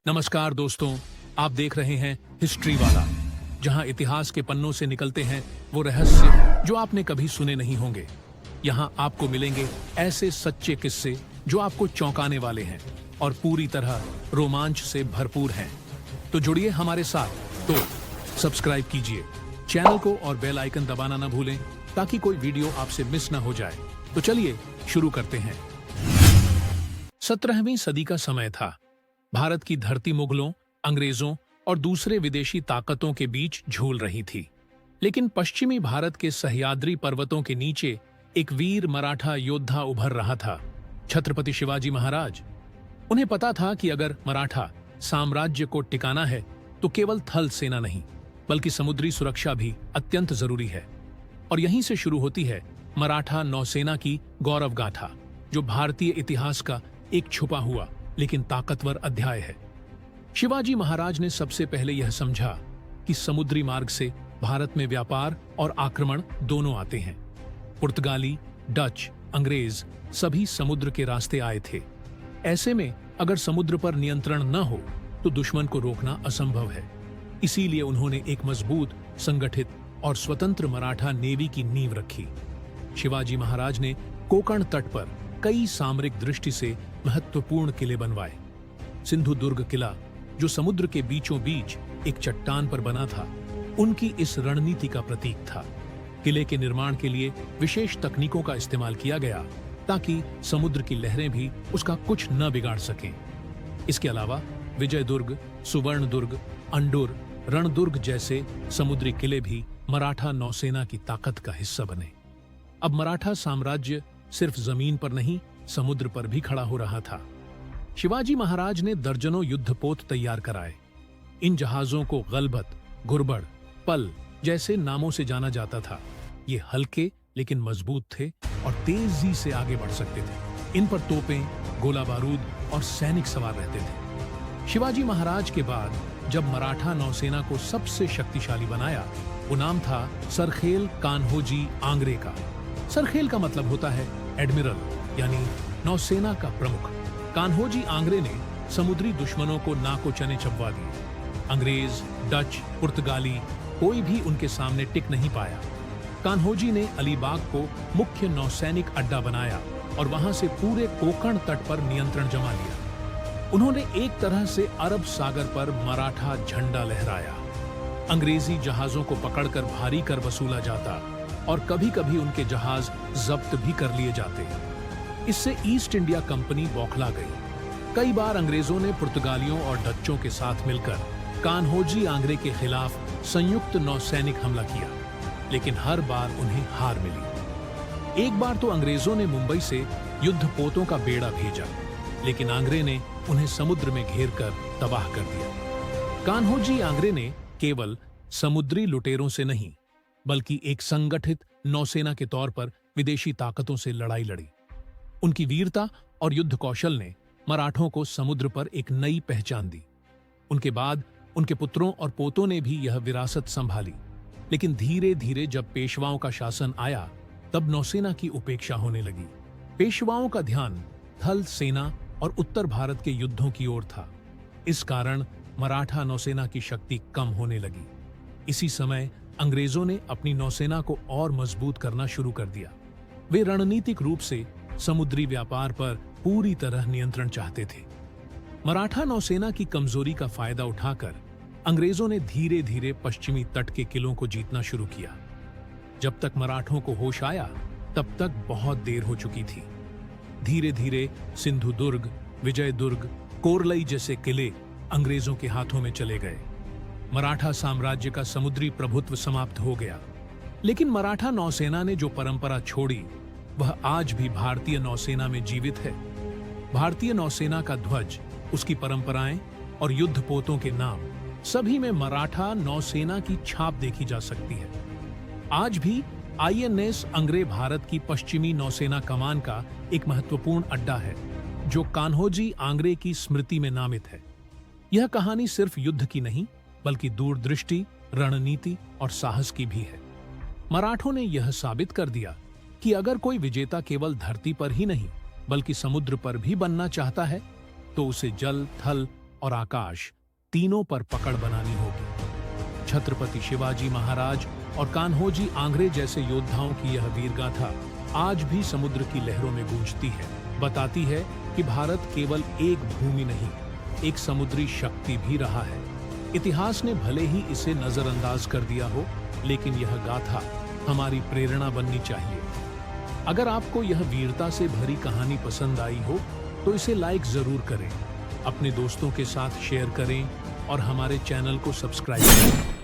नमस्कार दोस्तों, आप देख रहे हैं हिस्ट्री वाला, जहां इतिहास के पन्नों से निकलते हैं वो रहस्य जो आपने कभी सुने नहीं होंगे। यहां आपको मिलेंगे ऐसे सच्चे किस्से जो आपको चौंकाने वाले हैं और पूरी तरह रोमांच से भरपूर हैं। तो जुड़िए हमारे साथ। तो सब्सक्राइब कीजिए चैनल को और बेल आइकन दबाना न भूलें ताकि कोई वीडियो आपसे मिस न हो जाए। तो चलिए शुरू करते हैं। 17वीं सदी का समय था। भारत की धरती मुगलों, अंग्रेजों और दूसरे विदेशी ताकतों के बीच झूल रही थी। लेकिन पश्चिमी भारत के सह्याद्री पर्वतों के नीचे एक वीर मराठा योद्धा उभर रहा था, छत्रपति शिवाजी महाराज। उन्हें पता था कि अगर मराठा साम्राज्य को टिकाना है तो केवल थल सेना नहीं बल्कि समुद्री सुरक्षा भी अत्यंत जरूरी है। और यहीं से शुरू होती है मराठा नौसेना की गौरव गाथा, जो भारतीय इतिहास का एक छुपा हुआ लेकिन ताकतवर अध्याय है। शिवाजी महाराज ने सबसे पहले यह समझा कि समुद्री मार्ग से भारत में व्यापार और आक्रमण दोनों आते हैं। पुर्तगाली, डच, अंग्रेज सभी समुद्र के रास्ते आए थे। ऐसे में अगर समुद्र पर नियंत्रण न हो तो दुश्मन को रोकना असंभव है। इसीलिए उन्होंने एक मजबूत, संगठित और स्वतंत्र मराठा नेवी की नींव रखी। शिवाजी महाराज ने कोंकण तट पर कई सामरिक दृष्टि से महत्वपूर्ण किले बनवाए। सिंधु दुर्ग किला, जो समुद्र के बीचों बीच एक चट्टान पर बना था, उनकी इस रणनीति का प्रतीक था। किले के निर्माण के लिए विशेष तकनीकों का इस्तेमाल किया गया ताकि समुद्र की लहरें भी उसका कुछ न बिगाड़ सकें। इसके अलावा विजय दुर्ग, सुवर्ण दुर्ग, अंडुर, रणदुर्ग जैसे समुद्री किले भी मराठा नौसेना की ताकत का हिस्सा बने। अब मराठा साम्राज्य सिर्फ जमीन पर नहीं, समुद्र पर भी खड़ा हो रहा था। शिवाजी महाराज ने दर्जनों युद्धपोत तैयार कराए। इन जहाजों को गलबत, गुरबड़, पल जैसे नामों से जाना जाता था। ये हल्के लेकिन मजबूत थे और तेजी से आगे बढ़ सकते थे। इन पर तोपें, गोला बारूद और सैनिक सवार रहते थे। शिवाजी महाराज के बाद जब मराठा नौसेना को सबसे शक्तिशाली बनाया, वो नाम था सरखेल कान्होजी आंग्रे का। सरखेल का मतलब होता है एडमिरल, यानी नौसेना का प्रमुख। कान्होजी आंग्रे ने समुद्री दुश्मनों को नाको चने चबवा दिए। अंग्रेज, डच, पुर्तगाली कोई भी उनके सामने टिक नहीं पाया। कान्होजी ने अलीबाग को मुख्य नौसैनिक अड्डा बनाया और वहां से पूरे कोंकण तट पर नियंत्रण जमा लिया। उन्होंने एक तरह से अरब सागर पर मराठा झंडा लहराया। अंग्रेजी जहाजों को पकड़कर भारी कर वसूला जाता और कभी-कभी उनके जहाज जब्त भी कर लिए जाते। इससे ईस्ट इंडिया कंपनी बौखला गई। कई बार अंग्रेजों ने पुर्तगालियों और डच्चों के साथ मिलकर कान्होजी आंग्रे के खिलाफ संयुक्त नौसैनिक हमला किया, लेकिन हर बार उन्हें हार मिली। एक बार तो अंग्रेजों ने मुंबई से युद्धपोतों का बेड़ा भेजा, लेकिन आंग्रे ने उन्हें समुद्र में घेर कर तबाह कर दिया। कान्होजी आंग्रे ने केवल समुद्री लुटेरों से नहीं बल्कि एक संगठित नौसेना के तौर पर विदेशी ताकतों से लड़ाई लड़ी। उनकी वीरता और युद्ध कौशल ने मराठों को समुद्र पर एक नई पहचान दी। उनके बाद उनके पुत्रों और पोतों ने भी यह विरासत संभाली। लेकिन धीरे धीरे जब पेशवाओं का शासन आया, तब नौसेना की उपेक्षा होने लगी। पेशवाओं का ध्यान थल सेना और उत्तर भारत के युद्धों की ओर था। इस कारण मराठा नौसेना की शक्ति कम होने लगी। इसी समय अंग्रेजों ने अपनी नौसेना को और मजबूत करना शुरू कर दिया। वे रणनीतिक रूप से समुद्री व्यापार पर पूरी तरह नियंत्रण चाहते थे। मराठा नौसेना की कमजोरी का फायदा उठाकर अंग्रेजों ने धीरे धीरे पश्चिमी तट के किलों को जीतना शुरू किया। जब तक मराठों को होश आया, तब तक बहुत देर हो चुकी थी। धीरे धीरे सिंधु दुर्ग, विजय दुर्ग, कोरलई जैसे किले अंग्रेजों के हाथों में चले गए। मराठा साम्राज्य का समुद्री प्रभुत्व समाप्त हो गया। लेकिन मराठा नौसेना ने जो परंपरा छोड़ी, वह आज भी भारतीय नौसेना में जीवित है। भारतीय नौसेना का ध्वज, उसकी परंपराएं और युद्धपोतों के नाम, सभी में मराठा नौसेना की छाप देखी जा सकती है। आज भी आईएनएस आंग्रे भारत की पश्चिमी नौसेना कमान का एक महत्वपूर्ण अड्डा है, जो कान्होजी आंग्रे की स्मृति में नामित है। यह कहानी सिर्फ युद्ध की नहीं बल्कि दूरदृष्टि, रणनीति और साहस की भी है। मराठों ने यह साबित कर दिया कि अगर कोई विजेता केवल धरती पर ही नहीं बल्कि समुद्र पर भी बनना चाहता है, तो उसे जल, थल और आकाश तीनों पर पकड़ बनानी होगी। छत्रपति शिवाजी महाराज और कान्होजी आंग्रे जैसे योद्धाओं की यह वीरगाथा आज भी समुद्र की लहरों में गूंजती है, बताती है कि भारत केवल एक भूमि नहीं, एक समुद्री शक्ति भी रहा है। इतिहास ने भले ही इसे नजरअंदाज कर दिया हो, लेकिन यह गाथा हमारी प्रेरणा बननी चाहिए। अगर आपको यह वीरता से भरी कहानी पसंद आई हो तो इसे लाइक जरूर करें, अपने दोस्तों के साथ शेयर करें और हमारे चैनल को सब्सक्राइब करें।